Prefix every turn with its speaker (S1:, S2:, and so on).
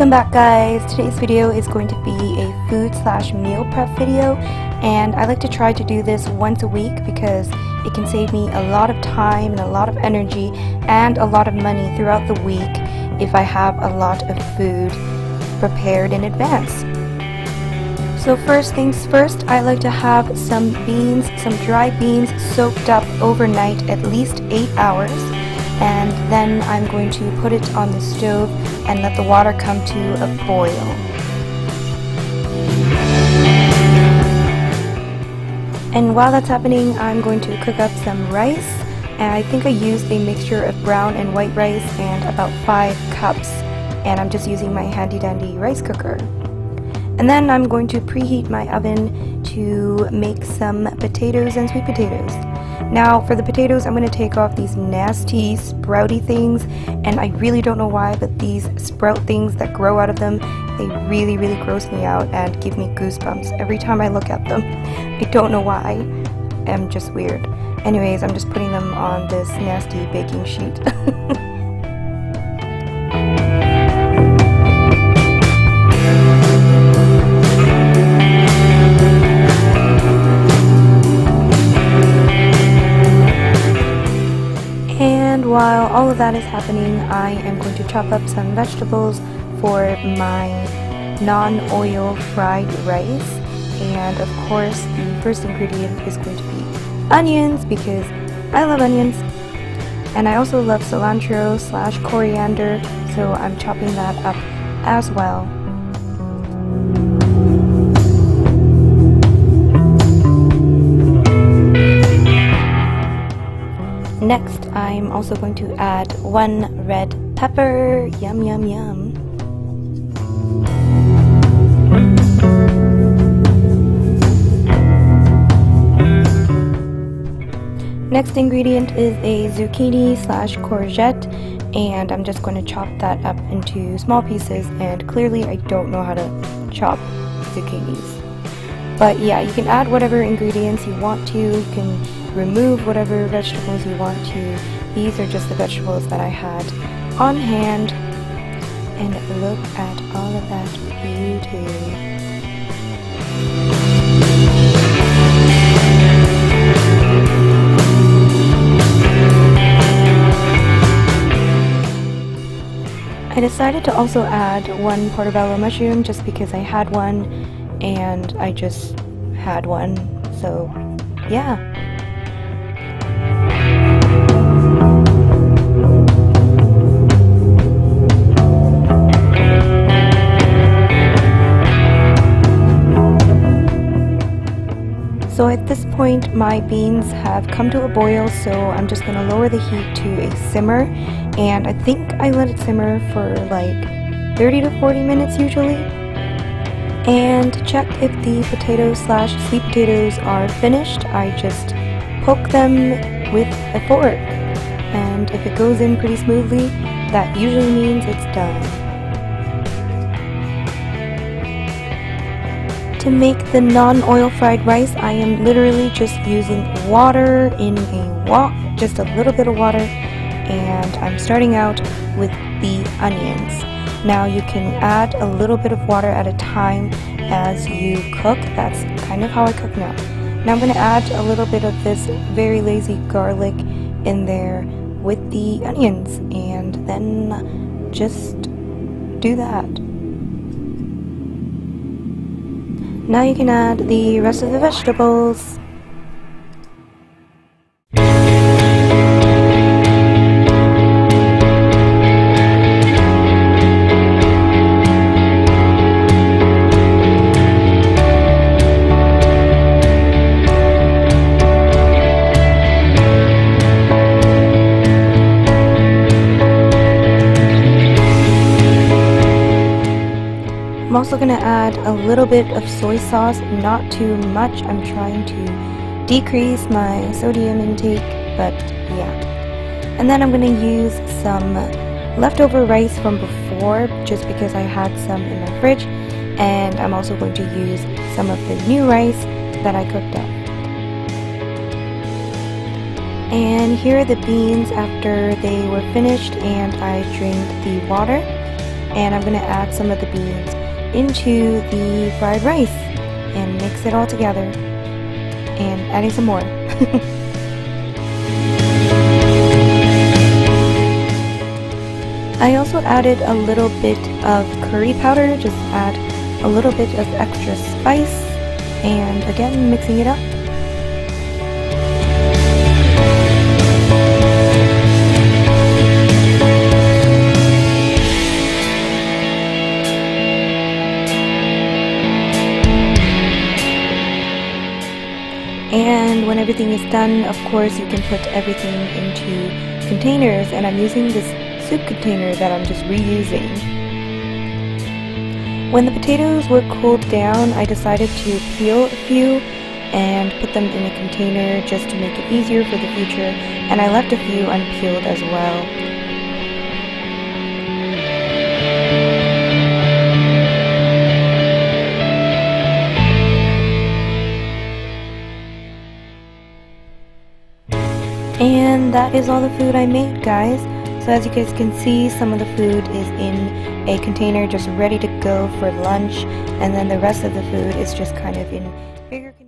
S1: Welcome back, guys. Today's video is going to be a food/meal prep video, and I like to try to do this once a week because it can save me a lot of time and a lot of energy and a lot of money throughout the week if I have a lot of food prepared in advance. So first things first, I like to have some beans, some dry beans soaked up overnight at least 8 hours. And then I'm going to put it on the stove and let the water come to a boil. And while that's happening, I'm going to cook up some rice, and I think I used a mixture of brown and white rice and about 5 cups, and I'm just using my handy dandy rice cooker. And then I'm going to preheat my oven to make some potatoes and sweet potatoes. Now for the potatoes, I'm going to take off these nasty sprouty things, and I really don't know why, but these sprout things that grow out of them, they really gross me out and give me goosebumps every time I look at them. I don't know why. I'm just weird. Anyways, I'm just putting them on this nasty baking sheet. While all of that is happening, I am going to chop up some vegetables for my non-oil fried rice. And of course, the first ingredient is going to be onions, because I love onions. And I also love cilantro/coriander, so I'm chopping that up as well. Next, I'm also going to add 1 red pepper. Yum, yum, yum. Next ingredient is a zucchini/courgette, and I'm just going to chop that up into small pieces, and clearly I don't know how to chop zucchinis. But yeah, you can add whatever ingredients you want to. You can remove whatever vegetables you want to. These are just the vegetables that I had on hand. And look at all of that beauty. I decided to also add 1 portobello mushroom just because I had one and I just had one. So yeah. So at this point, my beans have come to a boil, so I'm just going to lower the heat to a simmer, and I think I let it simmer for like 30 to 40 minutes usually. And to check if the potatoes/sweet potatoes are finished, I just poke them with a fork, and if it goes in pretty smoothly, that usually means it's done. To make the non-oil fried rice, I am literally just using water in a wok, just a little bit of water, and I'm starting out with the onions. Now you can add a little bit of water at a time as you cook. That's kind of how I cook now. Now I'm going to add a little bit of this very lazy garlic in there with the onions, and then just do that. Now you can add the rest of the vegetables. I'm also going to add a little bit of soy sauce, not too much. I'm trying to decrease my sodium intake, but yeah. And then I'm going to use some leftover rice from before, just because I had some in my fridge, and I'm also going to use some of the new rice that I cooked up. And here are the beans after they were finished and I drained the water. and I'm going to add some of the beans into the fried rice and mix it all together, and adding some more. I also added a little bit of curry powder, just add a little bit of extra spice, and again mixing it up. And when everything is done, of course, you can put everything into containers, and I'm using this soup container that I'm just reusing. When the potatoes were cooled down, I decided to peel a few and put them in a container just to make it easier for the future, and I left a few unpeeled as well. And that is all the food I made, guys. So as you guys can see, some of the food is in a container just ready to go for lunch, and then the rest of the food is just kind of in bigger containers.